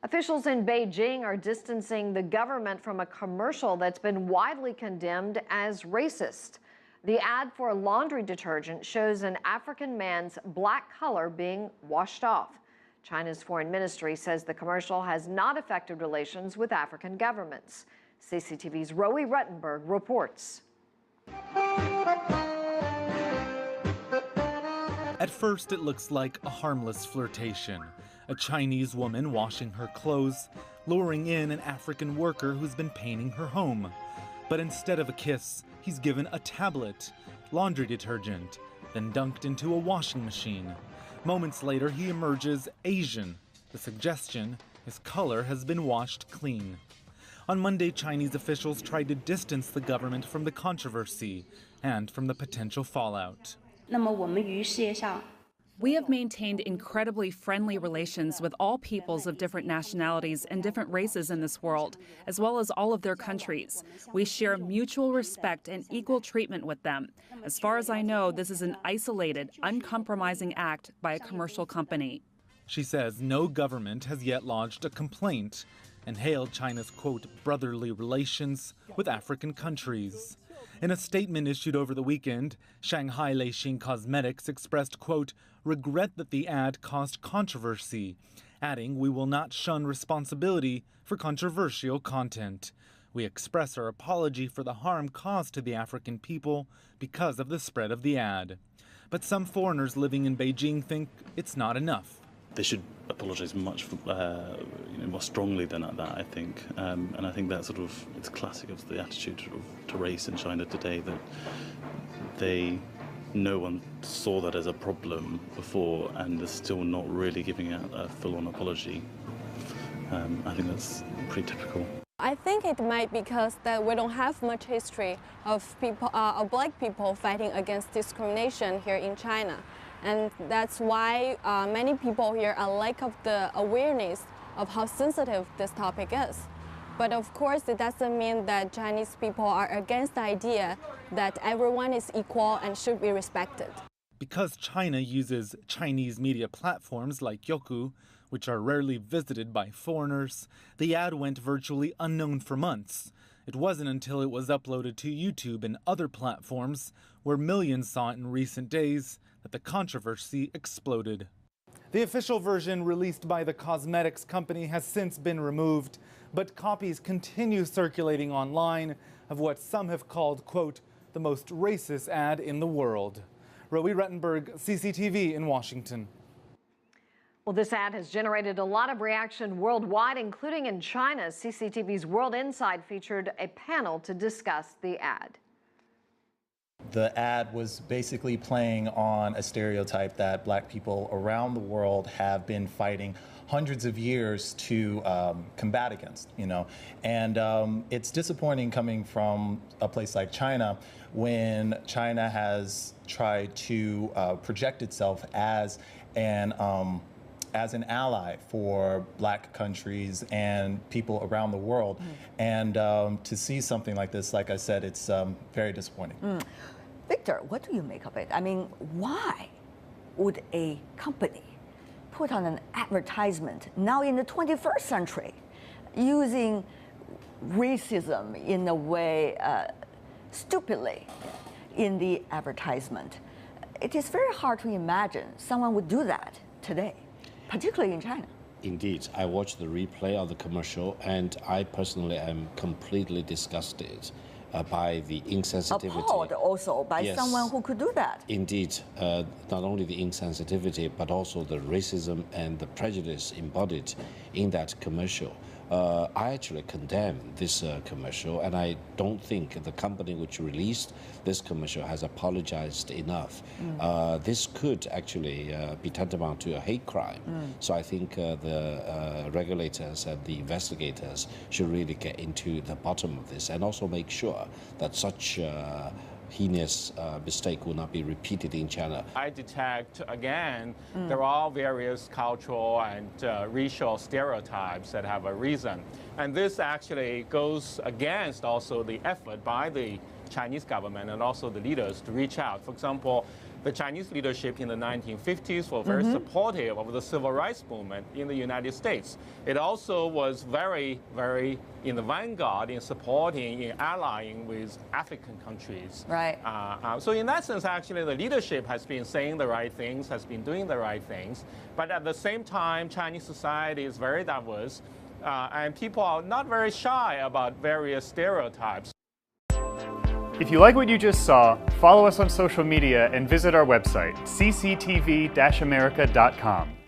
Officials in Beijing are distancing the government from a commercial that's been widely condemned as racist. The ad for laundry detergent shows an African man's black color being washed off. China's foreign ministry says the commercial has not affected relations with African governments. CCTV's Rowie Ruttenberg reports. At first, it looks like a harmless flirtation. A Chinese woman washing her clothes, luring in an African worker who's been painting her home. But instead of a kiss, he's given a tablet, laundry detergent, then dunked into a washing machine. Moments later, he emerges Asian. The suggestion, his color has been washed clean. On Monday, Chinese officials tried to distance the government from the controversy and from the potential fallout. We have maintained incredibly friendly relations with all peoples of different nationalities and different races in this world, as well as all of their countries. We share mutual respect and equal treatment with them. As far as I know, this is an isolated, uncompromising act by a commercial company. She says no government has yet lodged a complaint and hailed China's, quote, brotherly relations with African countries. In a statement issued over the weekend, Shanghai Leixing Cosmetics expressed, quote, regret that the ad caused controversy, adding, we will not shun responsibility for controversial content. We express our apology for the harm caused to the African people because of the spread of the ad. But some foreigners living in Beijing think it's not enough. They should apologise much more strongly than that, I think. And I think that it's classic of the attitude to race in China today, that no one saw that as a problem before and they're still not really giving out a full-on apology. I think that's pretty typical. I think it might be because that we don't have much history of black people fighting against discrimination here in China. And that's why many people here are lack of the awareness of how sensitive this topic is. But of course, it doesn't mean that Chinese people are against the idea that everyone is equal and should be respected. Because China uses Chinese media platforms like Youku, which are rarely visited by foreigners, the ad went virtually unknown for months. It wasn't until it was uploaded to YouTube and other platforms, where millions saw it in recent days, that the controversy exploded. The official version released by the cosmetics company has since been removed, but copies continue circulating online of what some have called, quote, the most racist ad in the world. Rowie Ruttenberg, CCTV in Washington. Well, this ad has generated a lot of reaction worldwide, including in China. CCTV's World Insight featured a panel to discuss the ad. The ad was basically playing on a stereotype that black people around the world have been fighting hundreds of years to combat against, And it's disappointing coming from a place like China when China has tried to project itself as an ally for black countries and people around the world. And to see something like this, like I said, it's very disappointing. Victor, what do you make of it? I mean, why would a company put on an advertisement now in the 21st century using racism in a way stupidly in the advertisement? It is very hard to imagine someone would do that today, particularly in China. Indeed, I watched the replay of the commercial and I personally am completely disgusted by the insensitivity. Appalled also by someone who could do that. Indeed, not only the insensitivity, but also the racism and the prejudice embodied in that commercial. I actually condemn this commercial, and I don't think the company which released this commercial has apologized enough. This could actually be tantamount to a hate crime. So I think the regulators and the investigators should really get into the bottom of this and also make sure that such heinous mistake will not be repeated in China. I detect, again, there are various cultural and racial stereotypes that have a reason. And this actually goes against also the effort by the Chinese government and also the leaders to reach out. For example, The Chinese leadership in the 1950s were very supportive of the civil rights movement in the United States. It also was very, very in the vanguard in supporting, in allying with African countries. Right. So in that sense, actually, the leadership has been saying the right things, has been doing the right things. But at the same time, Chinese society is very diverse, and people are not very shy about various stereotypes. If you like what you just saw, follow us on social media and visit our website, cctv-america.com.